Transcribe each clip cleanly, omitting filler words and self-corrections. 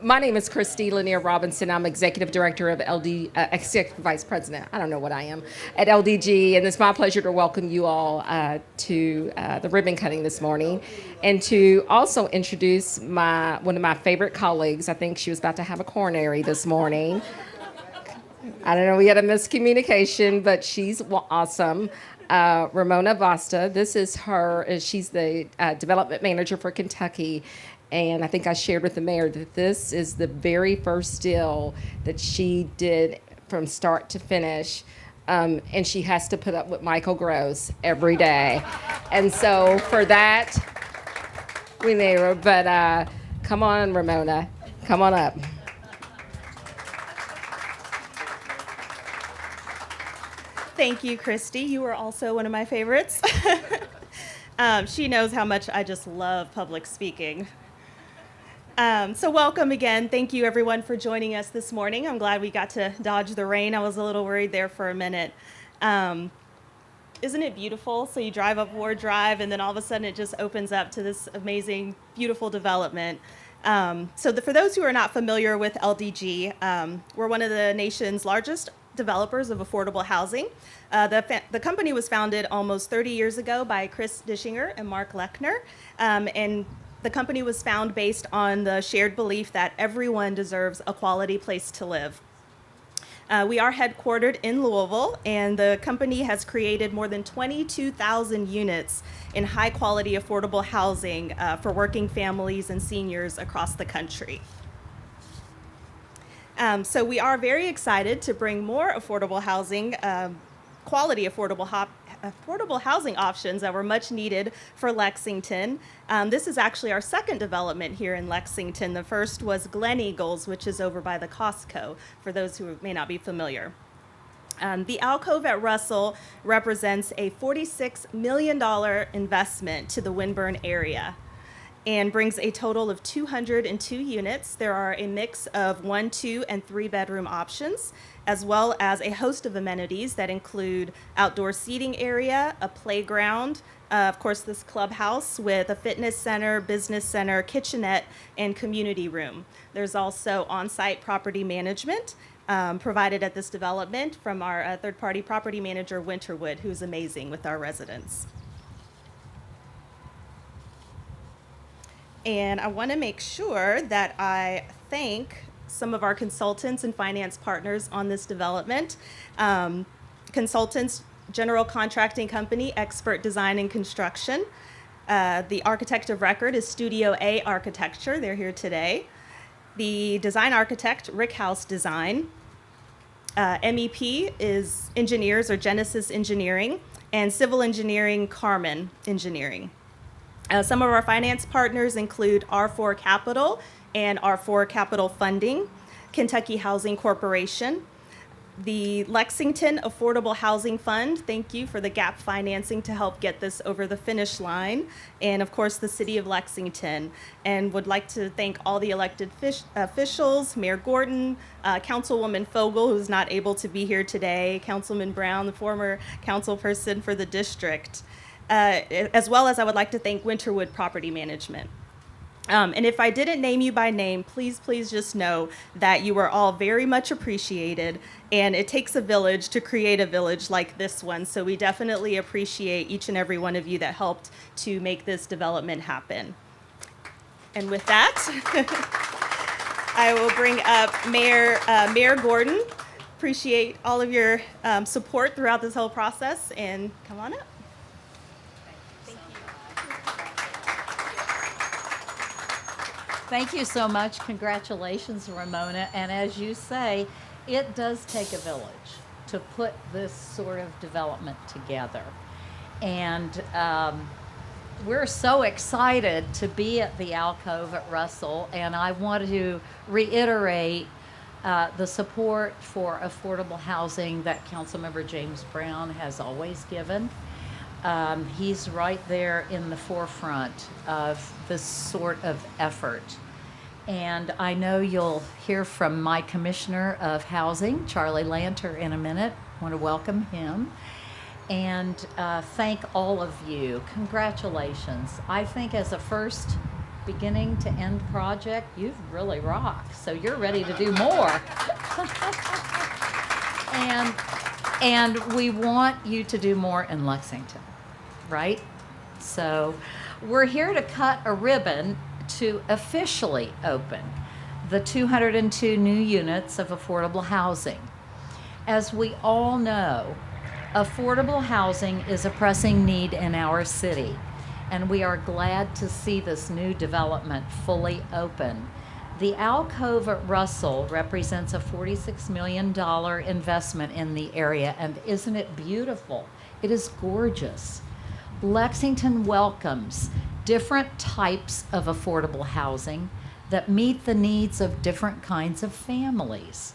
My name is Christy Lanier Robinson. I'm Executive Director of Executive Vice President. I don't know what I am at LDG, and it's my pleasure to welcome you all to the ribbon cutting this morning, and to also introduce one of my favorite colleagues. I think she was about to have a coronary this morning. I don't know, we had a miscommunication, but she's awesome. Ramona Vasta, this is her, she's the development manager for Kentucky. And I think I shared with the mayor that this is the very first deal that she did from start to finish. And she has to put up with Michael Gross every day. And so for that, we name her. But come on, Ramona, come on up. Thank you, Christy. You are also one of my favorites. She knows how much I just love public speaking. So welcome again. Thank you, everyone, for joining us this morning. I'm glad we got to dodge the rain. I was a little worried there for a minute. Isn't it beautiful? So you drive up Ward Drive, and then all of a sudden it just opens up to this amazing, beautiful development. For those who are not familiar with LDG, we're one of the nation's largest developers of affordable housing. The company was founded almost 30 years ago by Chris Dischinger and Mark Lechner, and the company was found based on the shared belief that everyone deserves a quality place to live. We are headquartered in Louisville, and the company has created more than 22,000 units in high-quality affordable housing for working families and seniors across the country. So we are very excited to bring more affordable housing, quality affordable housing options that were much needed for Lexington. This is actually our second development here in Lexington. The first was Glen Eagles, which is over by the Costco, for those who may not be familiar. The Alcove at Russell represents a $46 million investment to the Winburn area and brings a total of 202 units. There are a mix of 1, 2, and 3 bedroom options, as well as a host of amenities that include outdoor seating area, a playground, of course this clubhouse with a fitness center, business center, kitchenette, and community room. There's also on-site property management provided at this development from our third-party property manager, Winterwood, who's amazing with our residents. And I want to make sure that I thank some of our consultants and finance partners on this development. Consultants, General Contracting Company, Expert Design and Construction. The architect of record is Studio A Architecture. They're here today. The design architect, Rick House Design. MEP is engineers or Genesis Engineering, and civil engineering, Carmen Engineering. Some of our finance partners include R4 Capital and R4 Capital Funding, Kentucky Housing Corporation, the Lexington Affordable Housing Fund. Thank you for the gap financing to help get this over the finish line, and of course the City of Lexington. And would like to thank all the elected officials, Mayor Gordon, Councilwoman Fogel, who's not able to be here today, Councilman Brown, the former councilperson for the district. As well as I would like to thank Winterwood Property Management. And if I didn't name you by name, please just know that you are all very much appreciated, and it takes a village to create a village like this one, so we definitely appreciate each and every one of you that helped to make this development happen. And with that, I will bring up Mayor Gordon. Appreciate all of your support throughout this whole process, and come on up. Thank you so much. Congratulations, Ramona. And as you say, it does take a village to put this sort of development together. And we're so excited to be at the Alcove at Russell. And I want to reiterate the support for affordable housing that Councilmember James Brown has always given. He's right there in the forefront of this sort of effort. And I know you'll hear from my Commissioner of Housing, Charlie Lanter, in a minute. I want to welcome him. And thank all of you. Congratulations. I think as a first beginning to end project, you've really rocked. So you're ready to do more. And we want you to do more in Lexington, right? So we're here to cut a ribbon to officially open the 202 new units of affordable housing. As we all know, affordable housing is a pressing need in our city, and we are glad to see this new development fully open. The Alcove at Russell represents a $46 million investment in the area, and isn't it beautiful? It is gorgeous. Lexington welcomes different types of affordable housing that meet the needs of different kinds of families.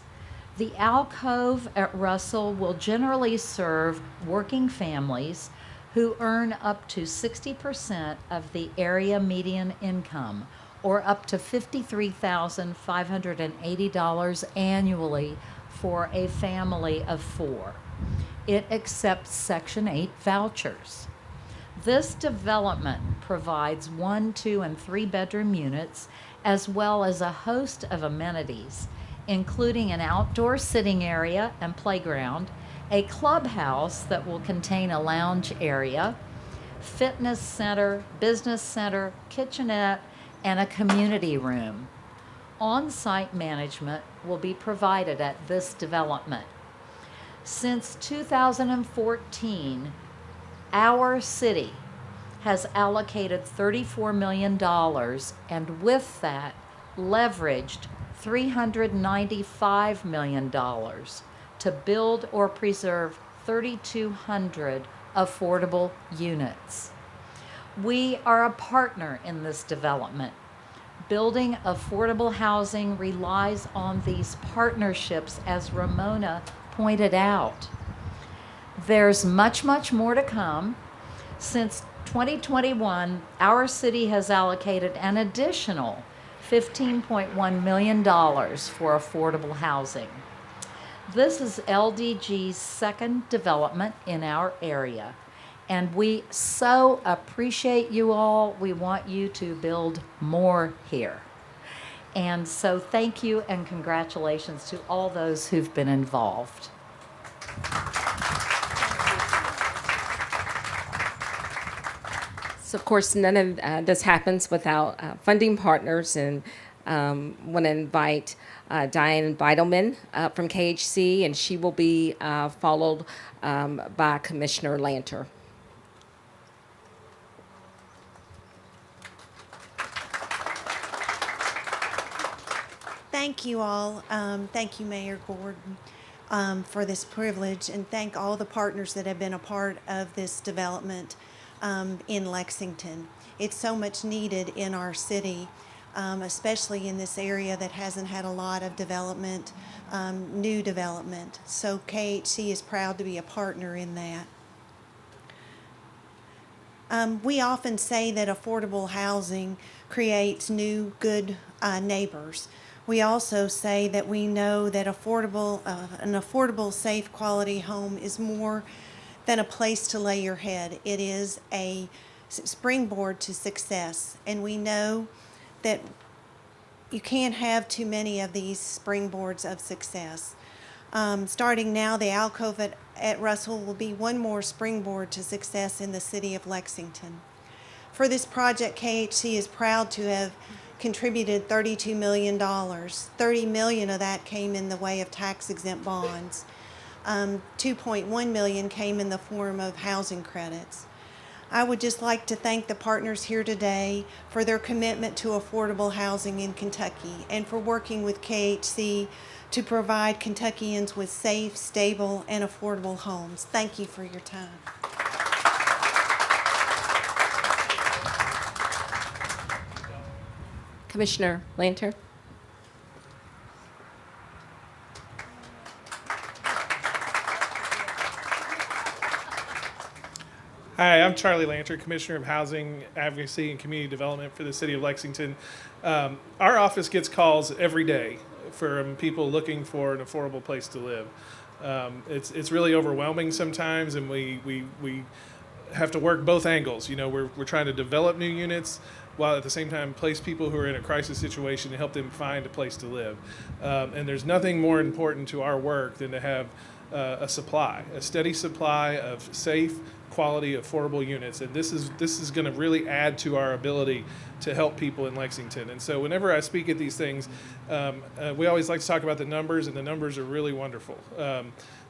The Alcove at Russell will generally serve working families who earn up to 60% of the area median income, or up to $53,580 annually for a family of 4. It accepts Section 8 vouchers. This development provides 1, 2, and 3 bedroom units, as well as a host of amenities, including an outdoor sitting area and playground, a clubhouse that will contain a lounge area, fitness center, business center, kitchenette, and a community room. On-site management will be provided at this development. Since 2014, our city has allocated $34 million, and with that, leveraged $395 million to build or preserve 3,200 affordable units. We are a partner in this development. Building affordable housing relies on these partnerships, as Ramona pointed out. There's much, much more to come. Since 2021, our city has allocated an additional $15.1 million for affordable housing. This is LDG's second development in our area, and we so appreciate you all. We want you to build more here. And so thank you and congratulations to all those who've been involved. So, of course, none of this happens without funding partners, and want to invite Diane Beidelman from KHC, and she will be followed by Commissioner Lanter. Thank you all. Thank you, Mayor Gordon, for this privilege, and thank all the partners that have been a part of this development in Lexington. It's so much needed in our city, especially in this area that hasn't had a lot of development, new development. So KHC is proud to be a partner in that. We often say that affordable housing creates new, good neighbors. We also say that we know that an affordable, safe, quality home is more than a place to lay your head. It is a springboard to success, and we know that you can't have too many of these springboards of success. Starting now, the Alcove at Russell will be one more springboard to success in the city of Lexington. For this project, KHC is proud to have contributed $32 million. $30 million of that came in the way of tax-exempt bonds. $2.1 million came in the form of housing credits. I would just like to thank the partners here today for their commitment to affordable housing in Kentucky and for working with KHC to provide Kentuckians with safe, stable, and affordable homes. Thank you for your time. Commissioner Lanter. Hi, I'm Charlie Lanter, Commissioner of Housing, Advocacy, and Community Development for the City of Lexington. Our office gets calls every day from people looking for an affordable place to live. It's really overwhelming sometimes, and we have to work both angles. You know, we're trying to develop new units, while at the same time place people who are in a crisis situation and help them find a place to live. And there's nothing more important to our work than to have a steady supply of safe, quality, affordable units. And this is going to really add to our ability to help people in Lexington. And so whenever I speak at these things, we always like to talk about the numbers, and the numbers are really wonderful.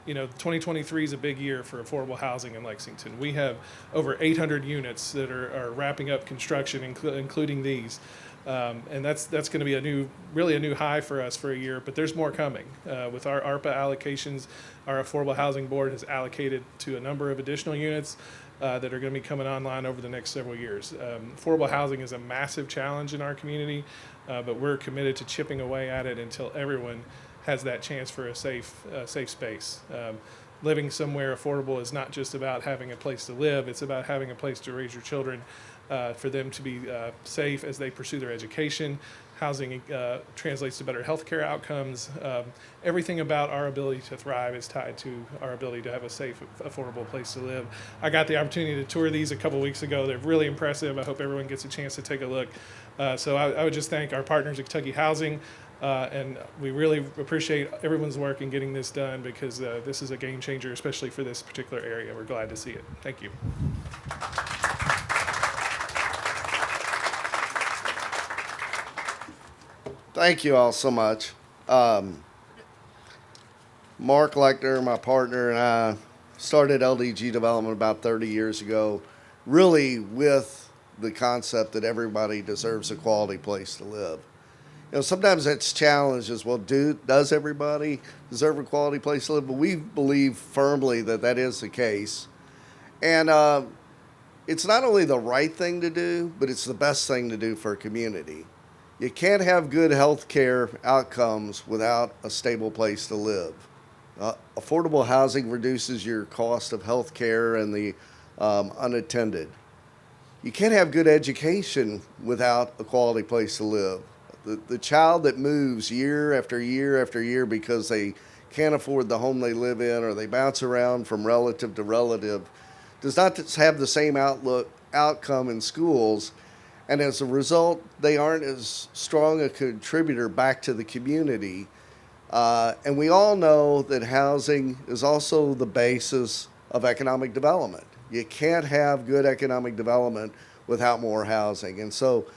2023 is a big year for affordable housing in Lexington. We have over 800 units that are wrapping up construction, including these. And that's going to be a new high for us for a year, but there's more coming. With our ARPA allocations, our Affordable Housing Board has allocated to a number of additional units that are going to be coming online over the next several years. Affordable housing is a massive challenge in our community, but we're committed to chipping away at it until everyone has that chance for a safe space. Living somewhere affordable is not just about having a place to live, it's about having a place to raise your children, for them to be safe as they pursue their education. Housing translates to better healthcare outcomes. Everything about our ability to thrive is tied to our ability to have a safe, affordable place to live. I got the opportunity to tour these a couple weeks ago. They're really impressive. I hope everyone gets a chance to take a look. So I would just thank our partners at Kentucky Housing, and we really appreciate everyone's work in getting this done, because this is a game changer, especially for this particular area. We're glad to see it. Thank you. Thank you all so much. Mark Lechner, my partner, and I started LDG Development about 30 years ago, really with the concept that everybody deserves a quality place to live. Sometimes that's challenged as well. Does everybody deserve a quality place to live? But we believe firmly that that is the case. And it's not only the right thing to do, but it's the best thing to do for a community. You can't have good health care outcomes without a stable place to live. Affordable housing reduces your cost of health care and the unattended. You can't have good education without a quality place to live. The child that moves year after year after year because they can't afford the home they live in, or they bounce around from relative to relative, does not have the same outcome in schools. And as a result, they aren't as strong a contributor back to the community. And we all know that housing is also the basis of economic development. You can't have good economic development without more housing. And so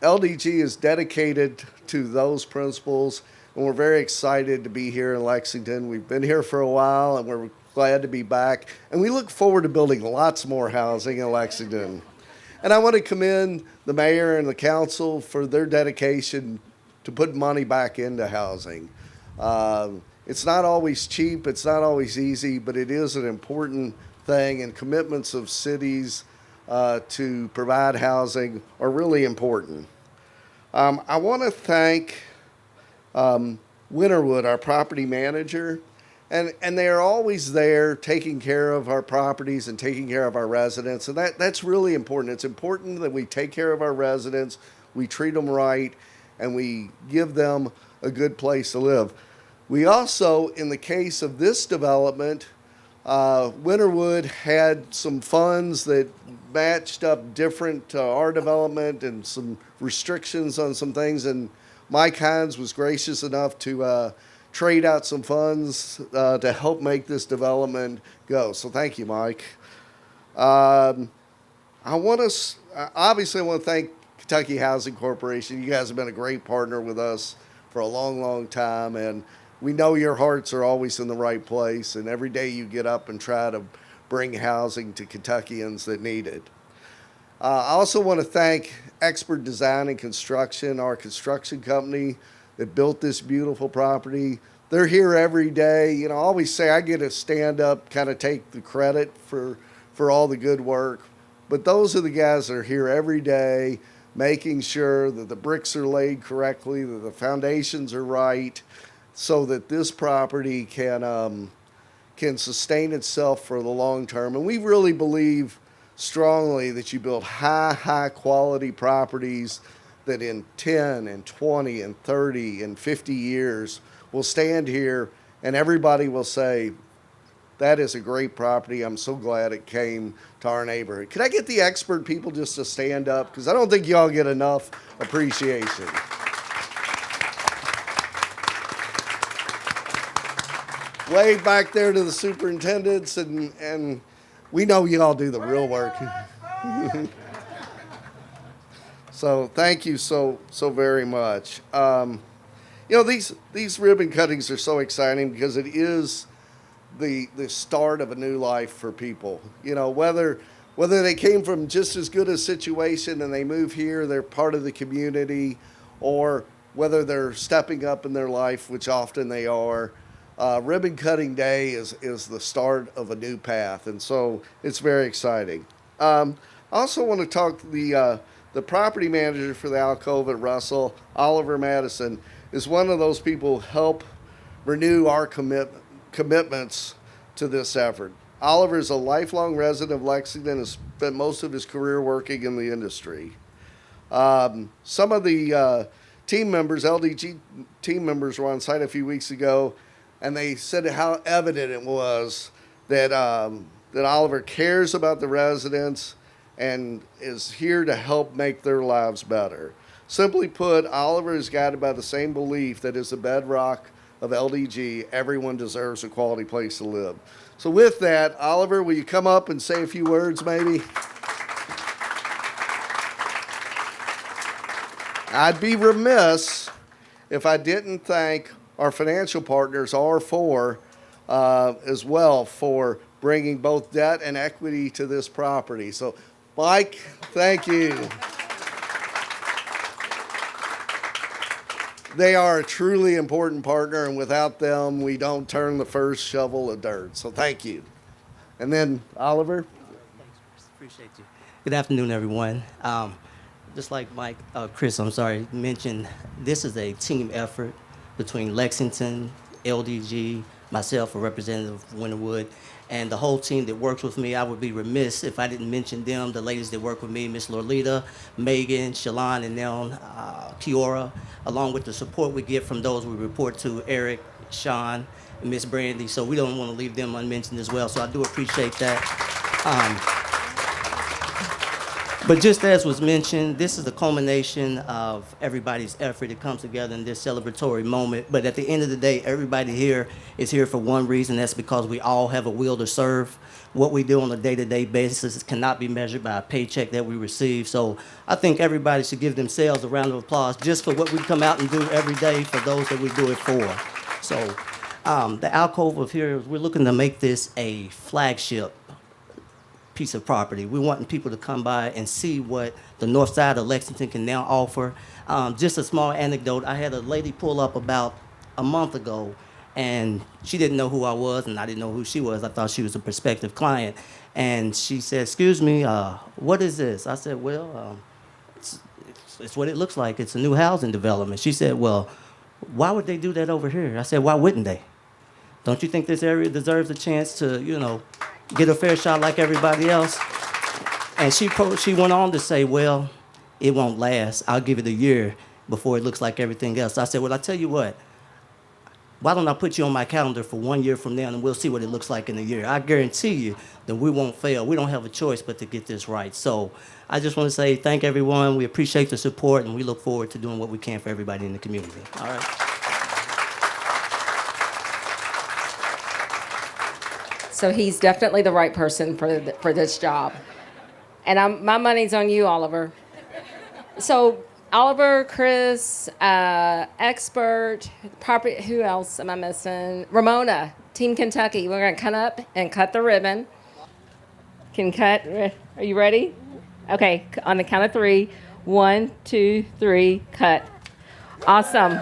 LDG is dedicated to those principles, and we're very excited to be here in Lexington. We've been here for a while, and we're glad to be back. And we look forward to building lots more housing in Lexington. And I want to commend the mayor and the council for their dedication to put money back into housing. It's not always cheap, it's not always easy, but it is an important thing, and commitments of cities to provide housing are really important. I want to thank Winterwood, our property manager, and they are always there taking care of our properties and taking care of our residents. And that's really important. It's important that we take care of our residents, we treat them right, and we give them a good place to live. We also, in the case of this development, Winterwood had some funds that matched up different to our development and some restrictions on some things. And Mike Hines was gracious enough to trade out some funds to help make this development go. So thank you, Mike. I want to thank Kentucky Housing Corporation. You guys have been a great partner with us for a long, long time, and we know your hearts are always in the right place, and every day you get up and try to bring housing to Kentuckians that need it. I also want to thank Expert Design and Construction, our construction company that built this beautiful property. They're here every day. I always say I get to stand up, kind of take the credit for all the good work. But those are the guys that are here every day, making sure that the bricks are laid correctly, that the foundations are right, so that this property can sustain itself for the long term. And we really believe strongly that you build high quality properties that in 10 and 20 and 30 and 50 years will stand here and everybody will say, that is a great property. I'm so glad it came to our neighborhood. Could I get the expert people just to stand up? Because I don't think y'all get enough appreciation. Wave back there to the superintendents, and we know you all do the real work. So thank you so very much. These ribbon cuttings are so exciting because it is the start of a new life for people. Whether they came from just as good a situation and they move here, they're part of the community, or whether they're stepping up in their life, which often they are. Ribbon cutting day is the start of a new path, and so it's very exciting. I also want to talk to the property manager for the Alcove at Russell, Oliver Madison, is one of those people who help renew our commitments to this effort. Oliver is a lifelong resident of Lexington, has spent most of his career working in the industry. Some of the team members, LDG team members, were on site a few weeks ago, and they said how evident it was that Oliver cares about the residents and is here to help make their lives better. Simply put, Oliver is guided by the same belief that is the bedrock of LDG. Everyone deserves a quality place to live. So with that, Oliver, will you come up and say a few words maybe? I'd be remiss if I didn't thank our financial partners, R4, as well, for bringing both debt and equity to this property. So, Mike, thank you. They are a truly important partner, and without them, we don't turn the first shovel of dirt. So thank you. And then, Oliver? Thanks, Chris. Appreciate you. Good afternoon, everyone. Just like Chris, mentioned, this is a team effort between Lexington, LDG, myself, a representative of Winterwood, and the whole team that works with me. I would be remiss if I didn't mention them, the ladies that work with me, Miss Lolita, Megan, Shalon, and now Kiora, along with the support we get from those we report to, Eric, Sean, and Miss Brandy. So we don't want to leave them unmentioned as well. So I do appreciate that. But just as was mentioned, this is the culmination of everybody's effort. It comes together in this celebratory moment. But at the end of the day, everybody here is here for one reason. That's because we all have a will to serve. What we do on a day-to-day basis cannot be measured by a paycheck that we receive. So I think everybody should give themselves a round of applause just for what we come out and do every day for those that we do it for. So the Alcove of here, we're looking to make this a flagship piece of property. We want people to come by and see what the north side of Lexington can now offer. Just a small anecdote, I had a lady pull up about a month ago, and she didn't know who I was, and I didn't know who she was. I thought she was a prospective client. And she said, "Excuse me, what is this?" I said, "Well, it's what it looks like. It's a new housing development." She said, "Well, why would they do that over here?" I said, "Why wouldn't they? Don't you think this area deserves a chance to, get a fair shot like everybody else?" And she went on to say, "Well, it won't last. I'll give it a year before it looks like everything else." I said, "Well, I tell you what, why don't I put you on my calendar for 1 year from now, and we'll see what it looks like in a year. I guarantee you that we won't fail. We don't have a choice but to get this right." So I just want to say thank everyone. We appreciate the support, and we look forward to doing what we can for everybody in the community. All right. So he's definitely the right person for this job. And my money's on you, Oliver. So Oliver, Chris, expert, property, who else am I missing? Ramona, Team Kentucky. We're going to come up and cut the ribbon. Are you ready? Okay, on the count of three. 1, 2, 3, cut. Awesome.